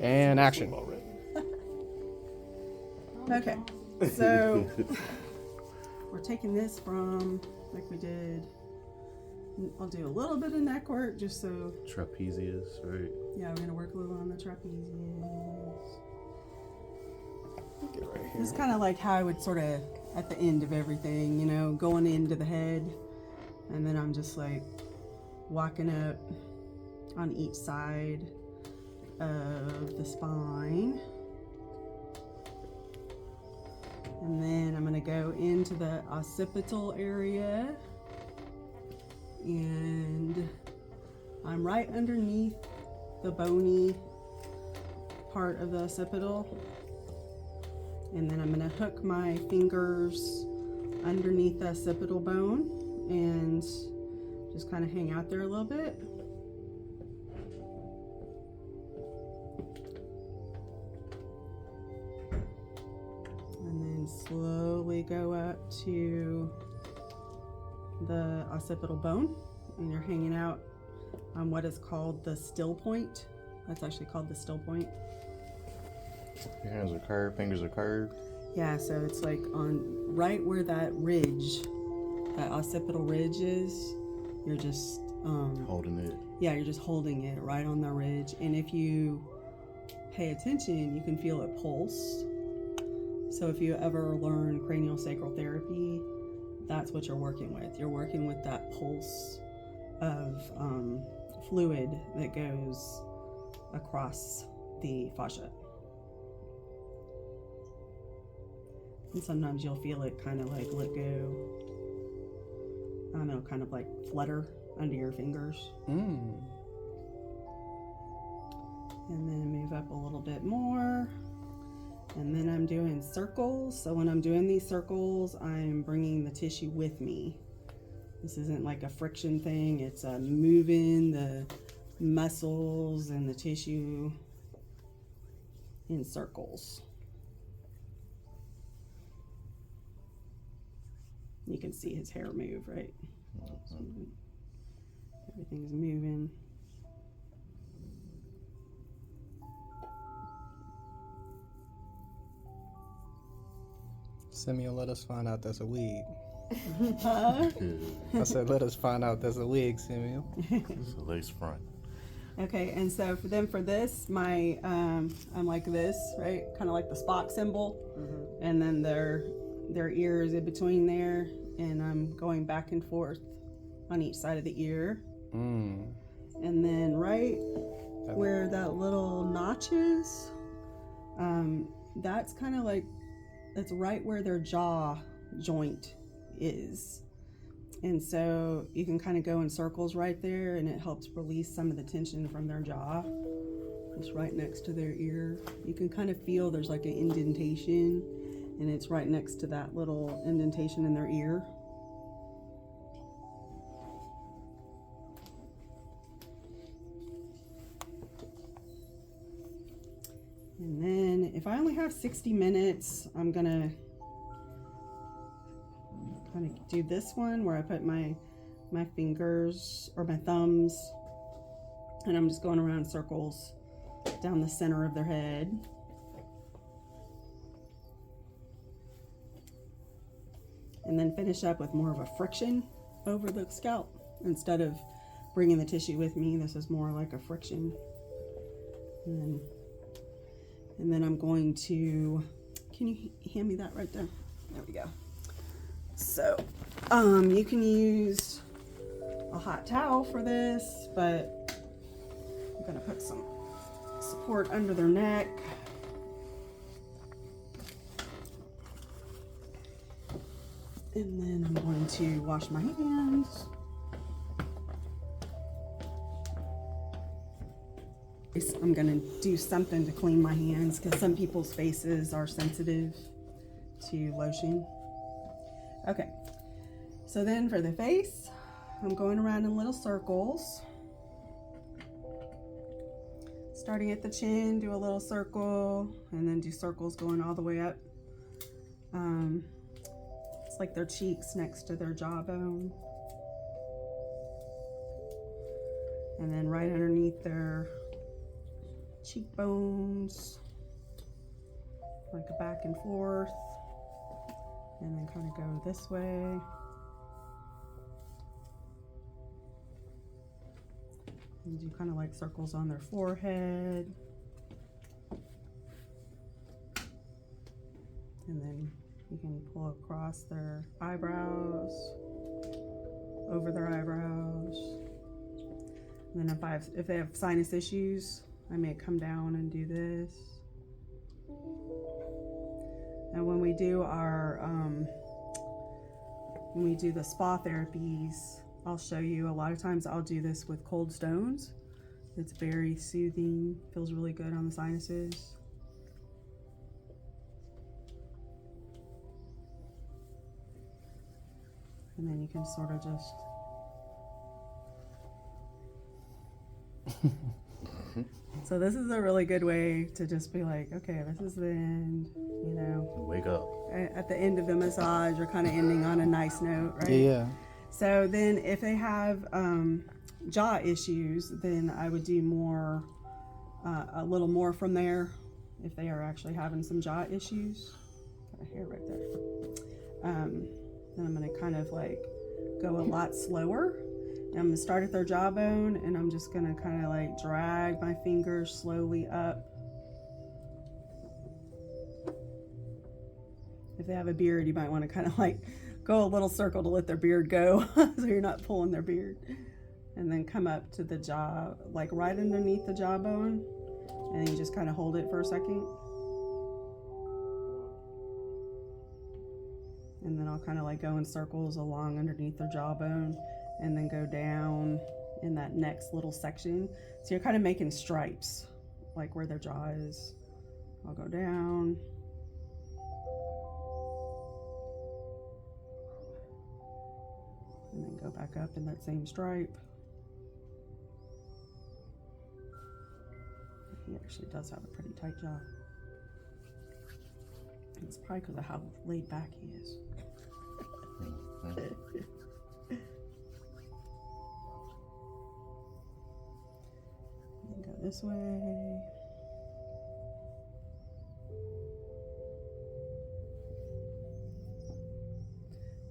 And action. Okay, so we're taking this from, like we did, I'll do a little bit of neck work just so. Trapezius, right? Yeah, we're going to work a little on the trapezius. Get right here. It's kind of like how I would sort of, at the end of everything, you know, going into the head. And then I'm just like walking up on each side of the spine. And then I'm going to go into the occipital area. And I'm right underneath the bony part of the occipital. And then I'm going to hook my fingers underneath the occipital bone and just kind of hang out there a little bit. And then slowly go up to the occipital bone, and you're hanging out on what is called the still point. That's actually called the still point. Your hands are curved, fingers are curved. Yeah, so it's like on right where that ridge, that occipital ridge is, you're just Holding it. yeah, you're just holding it right on the ridge. And if you pay attention, you can feel it pulse. So if you ever learn craniosacral therapy, that's what you're working with. You're working with that pulse of fluid that goes across the fascia. And sometimes you'll feel it kind of like let go. I don't know, kind of like flutter under your fingers. Mm. And then move up a little bit more. And then I'm doing circles. So when I'm doing these circles, I'm bringing the tissue with me. This isn't like a friction thing. It's moving the muscles and the tissue in circles. You can see his hair move, right? Everything's moving. Simeon, let us find out that's a wig. Huh? I said, let us find out that's a wig, Simeon. It's a lace front. Okay, and so for this, my I'm like this, right? Kind of like the Spock symbol, and then their ears in between there, and I'm going back and forth on each side of the ear. Mm. And then right where that little notch is, that's kind of like, that's right where their jaw joint is. And so you can kind of go in circles right there, and it helps release some of the tension from their jaw. Just right next to their ear. You can kind of feel there's like an indentation, and it's right next to that little indentation in their ear. And then if I only have 60 minutes, I'm gonna kind of do this one where I put my fingers or my thumbs, and I'm just going around circles down the center of their head. And then finish up with more of a friction over the scalp. Instead of bringing the tissue with me, this is more like a friction. And then I'm going to, can you hand me that right there? There we go. So, you can use a hot towel for this, but I'm gonna put some support under their neck. And then I'm going to wash my hands. I'm gonna do something to clean my hands because some people's faces are sensitive to lotion. Okay, so then for the face, I'm going around in little circles. Starting at the chin, do a little circle, and then do circles going all the way up. It's like their cheeks next to their jawbone. And then right underneath their cheekbones, like a back and forth, and then kind of go this way. And do kind of like circles on their forehead. And then you can pull across their eyebrows, over their eyebrows. And then if they have sinus issues, I may come down and do this. And when we do the spa therapies, I'll show you, a lot of times I'll do this with cold stones. It's very soothing, feels really good on the sinuses. And then you can sort of just so this is a really good way to just be like, okay, this is the end, you know. Wake up. At the end of the massage, you're kind of ending on a nice note, right? Yeah. So then if they have jaw issues, then I would do more, a little more from there if they are actually having some jaw issues. Got a hair right there. Then I'm going to kind of like go a lot slower. And I'm going to start at their jawbone, and I'm just going to kind of like drag my fingers slowly up. If they have a beard, you might want to kind of like go a little circle to let their beard go so you're not pulling their beard. And then come up to the jaw, like right underneath the jawbone, and you just kind of hold it for a second. And then I'll kind of like go in circles along underneath their jawbone and then go down in that next little section. So you're kind of making stripes, like where their jaw is. I'll go down. And then go back up in that same stripe. He actually does have a pretty tight jaw. It's probably because of how laid back he is. And go this way.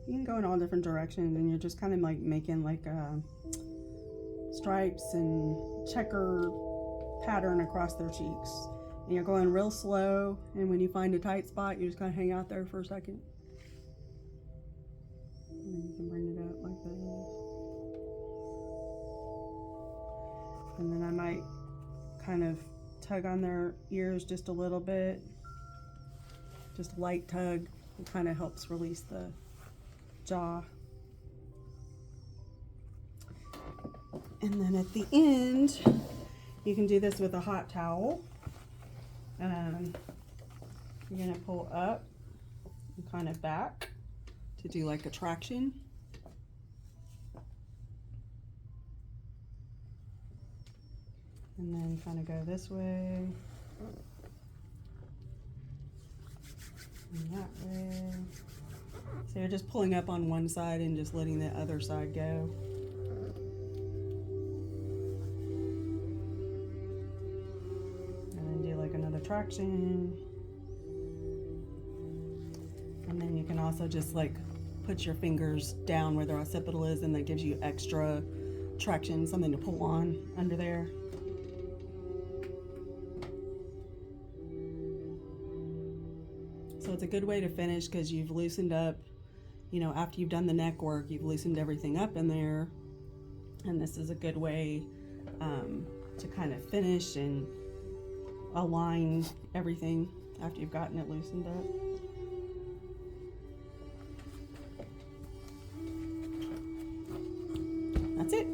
You can go in all different directions, and you're just kind of like making like stripes and checker pattern across their cheeks. And you're going real slow, and when you find a tight spot, you just kind of hang out there for a second. And then you can bring it up like this. And then I might kind of tug on their ears just a little bit. Just a light tug. It kind of helps release the jaw. And then at the end, you can do this with a hot towel. You're going to pull up and kind of back to do like a traction. And then kind of go this way and that way. So you're just pulling up on one side and just letting the other side go. And then do like another traction. And then you can also just like put your fingers down where the occipital is, and that gives you extra traction, something to pull on under there. So it's a good way to finish because you've loosened up, you know, after you've done the neck work, you've loosened everything up in there. And this is a good way to kind of finish and align everything after you've gotten it loosened up. That's it.